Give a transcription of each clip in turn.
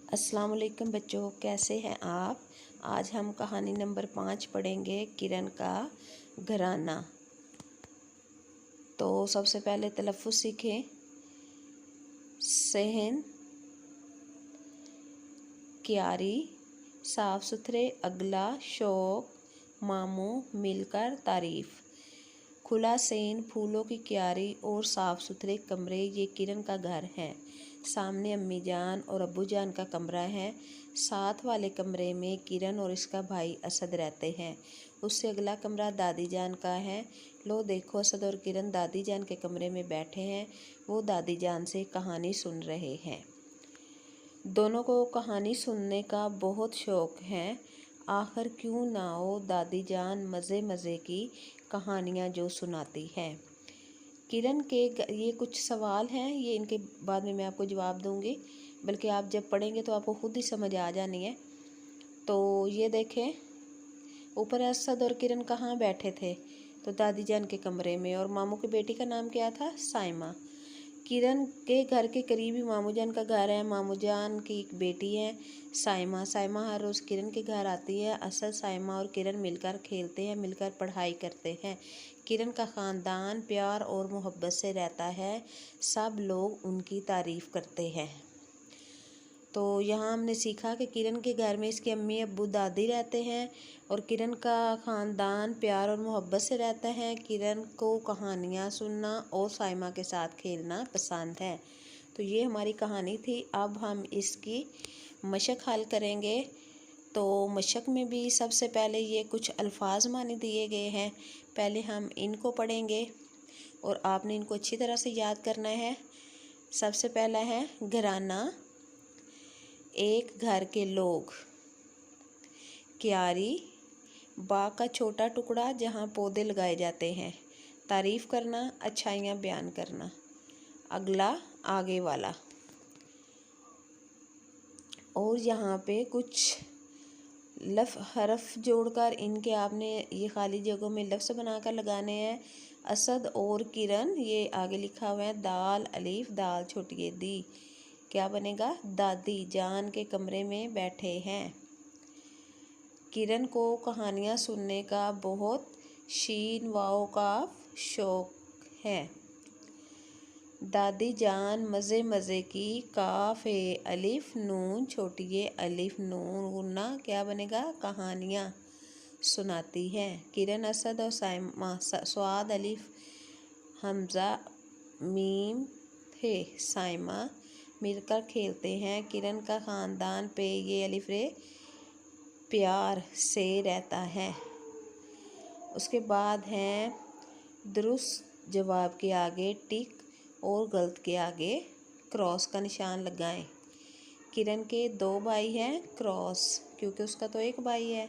अस्सलाम वालेकुम बच्चों, कैसे हैं आप। आज हम कहानी नंबर 5 पढ़ेंगे, किरण का घराना। तो सबसे पहले तलफ़्फ़ुज़ सीखें। सहन, क्यारी, साफ़ सुथरे, अगला, शौक, मामू, मिलकर, तारीफ़। खुला सेन, फूलों की क्यारी और साफ़ सुथरे कमरे, ये किरण का घर है। सामने अम्मी जान और अब्बू जान का कमरा है। साथ वाले कमरे में किरण और इसका भाई असद रहते हैं। उससे अगला कमरा दादी जान का है। लो देखो, असद और किरण दादी जान के कमरे में बैठे हैं। वो दादी जान से कहानी सुन रहे हैं। दोनों को कहानी सुनने का बहुत शौक़ है। आखिर क्यों ना हो, दादी जान मज़े मज़े की कहानियाँ जो सुनाती है। किरण के ये कुछ सवाल हैं, ये इनके बाद में मैं आपको जवाब दूंगी, बल्कि आप जब पढ़ेंगे तो आपको खुद ही समझ आ जानी है। तो ये देखें, ऊपर असद और किरण कहाँ बैठे थे, तो दादी जान के कमरे में। और मामू की बेटी का नाम क्या था, साइमा। किरण के घर के करीब ही मामू जान का घर है। मामू जान की एक बेटी है, साइमा। साइमा हर रोज़ किरण के घर आती है। असद, साइमा और किरण मिलकर खेलते हैं, मिलकर पढ़ाई करते हैं। किरण का ख़ानदान प्यार और मोहब्बत से रहता है। सब लोग उनकी तारीफ़ करते हैं। तो यहाँ हमने सीखा कि किरण के घर में इसके अम्मी अब्बू दादी रहते हैं और किरण का ख़ानदान प्यार और मोहब्बत से रहता है। किरण को कहानियाँ सुनना और साइमा के साथ खेलना पसंद है। तो ये हमारी कहानी थी। अब हम इसकी मशक हल करेंगे। तो मशक में भी सबसे पहले ये कुछ अल्फाज माने दिए गए हैं। पहले हम इनको पढ़ेंगे और आपने इनको अच्छी तरह से याद करना है। सबसे पहला है घराना, एक घर के लोग। क्यारी, बाग का छोटा टुकड़ा जहाँ पौधे लगाए जाते हैं। तारीफ़ करना, अच्छाइयाँ बयान करना। अगला, आगे वाला। और यहाँ पे कुछ हरफ जोड़कर इनके आपने ये खाली जगहों में लफ्ज़ बनाकर लगाने हैं। असद और किरण, ये आगे लिखा हुआ है, दाल अलीफ, दाल छोटी दी। क्या बनेगा, दादी जान के कमरे में बैठे हैं। किरण को कहानियाँ सुनने का बहुत शीन वाओ का शौक़ है। दादी जान मज़े मज़े की, काफ है अलिफ नून छोटी ये अलिफ नून गुन्ना, क्या बनेगा, कहानियाँ सुनाती है। किरण, असद और साइमा, स्वाद अलिफ हमज़ा मीम है, साइमा मिलकर खेलते हैं। किरण का ख़ानदान पे ये अलिफ रे प्यार से रहता है। उसके बाद हैं दुरुस्त जवाब के आगे टिक और गलत के आगे क्रॉस का निशान लगाएं। किरण के 2 भाई हैं, क्रॉस, क्योंकि उसका तो एक भाई है।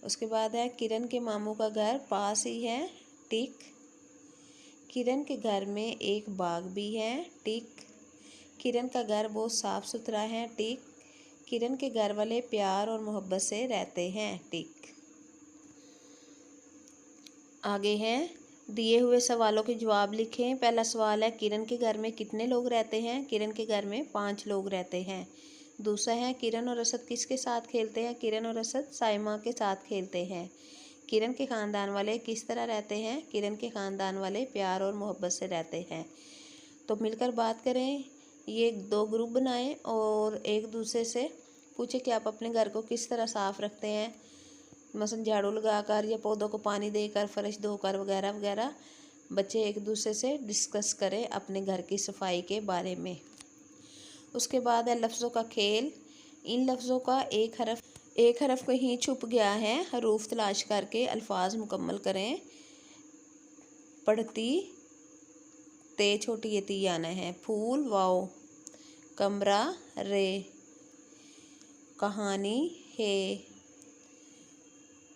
उसके बाद है किरण के मामू का घर पास ही है, टिक। किरण के घर में एक बाग भी है, टिक। किरण का घर बहुत साफ़ सुथरा है, टिक। किरण के घर वाले प्यार और मोहब्बत से रहते हैं, टिक। आगे हैं दिए हुए सवालों के जवाब लिखें। पहला सवाल है, किरण के घर में कितने लोग रहते हैं। किरण के घर में 5 लोग रहते हैं। दूसरा है, किरण और असद किसके साथ खेलते हैं। किरण और असद साइमा के साथ खेलते हैं। किरण के ख़ानदान वाले किस तरह रहते हैं। किरण के ख़ानदान वाले प्यार और मोहब्बत से रहते हैं। तो मिलकर बात करें, ये 2 ग्रुप बनाएं और एक दूसरे से पूछें कि आप अपने घर को किस तरह साफ़ रखते हैं। मसलन झाड़ू लगाकर या पौधों को पानी देकर, फर्श धोकर वगैरह वगैरह। बच्चे एक दूसरे से डिस्कस करें अपने घर की सफाई के बारे में। उसके बाद है लफ्ज़ों का खेल। इन लफ्ज़ों का एक हरफ कहीं छुप गया है, हरूफ तलाश करके अल्फाज मुकम्मल करें। पढ़ती ते छोटी ये ती आना है। फूल वाओ, कमरा रे, कहानी है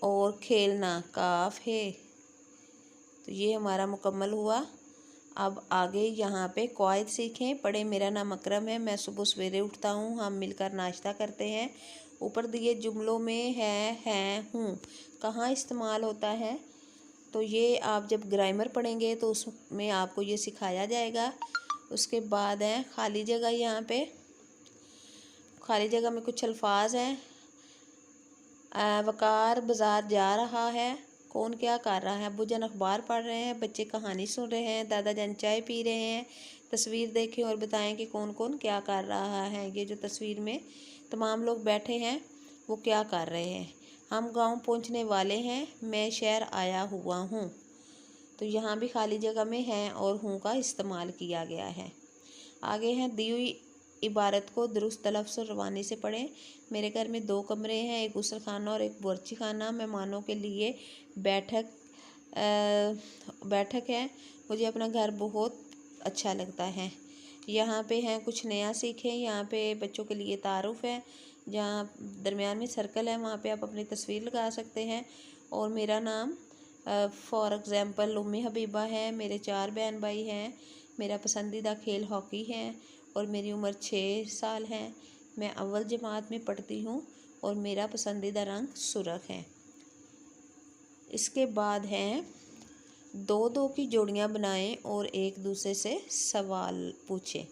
और खेलना काफ है। तो ये हमारा मुकम्मल हुआ। अब आगे यहाँ पे कवायद सीखें। पढ़े, मेरा नाम अकरम है, मैं सुबह सवेरे उठता हूँ, हम मिलकर नाश्ता करते हैं। ऊपर दिए जुमलों में है हूँ कहाँ इस्तेमाल होता है, तो ये आप जब ग्रामर पढ़ेंगे तो उसमें आपको ये सिखाया जाएगा। उसके बाद है खाली जगह। यहाँ पे खाली जगह में कुछ अल्फाज हैं। वकार बाज़ार जा रहा है। कौन क्या कर रहा है? अब्बू जान अखबार पढ़ रहे हैं, बच्चे कहानी सुन रहे हैं, दादा जान चाय पी रहे हैं। तस्वीर देखें और बताएं कि कौन कौन क्या कर रहा है। ये जो तस्वीर में तमाम लोग बैठे हैं वो क्या कर रहे हैं। हम गांव पहुंचने वाले हैं, मैं शहर आया हुआ हूँ। तो यहाँ भी खाली जगह में हैं और हूँ का इस्तेमाल किया गया है। आगे हैं, दी हुई इबारत को दुरुस्त लफ्ज़ और रवानी से पढ़ें। मेरे घर में 2 कमरे हैं, एक गुसल खाना और एक बावर्ची खाना। मेहमानों के लिए बैठक है। मुझे अपना घर बहुत अच्छा लगता है। यहाँ पे हैं कुछ नया सीखें। यहाँ पे बच्चों के लिए तारुफ है। जहाँ दरमियान में सर्कल है वहाँ पे आप अपनी तस्वीर लगा सकते हैं। और मेरा नाम फॉर एग्ज़ाम्पल उम्मी हबीबा है। मेरे 4 बहन भाई हैं। मेरा पसंदीदा खेल हॉकी है और मेरी उम्र 6 साल है। मैं अव्वल जमात में पढ़ती हूँ और मेरा पसंदीदा रंग सुर्ख है। इसके बाद हैं, 2-2 की जोड़ियाँ बनाएं और एक दूसरे से सवाल पूछें।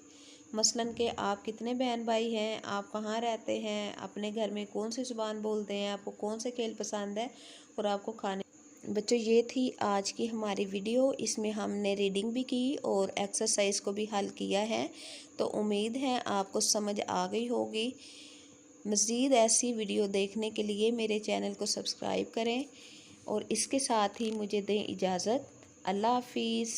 मसलन कि आप कितने बहन भाई हैं, आप कहाँ रहते हैं, अपने घर में कौन सी ज़ुबान बोलते हैं, आपको कौन से खेल पसंद है और आपको खाने। बच्चों, ये थी आज की हमारी वीडियो। इसमें हमने रीडिंग भी की और एक्सरसाइज को भी हल किया है। तो उम्मीद है आपको समझ आ गई होगी। मज़ीद ऐसी वीडियो देखने के लिए मेरे चैनल को सब्सक्राइब करें और इसके साथ ही मुझे दें इजाज़त। अल्लाह हाफिज़।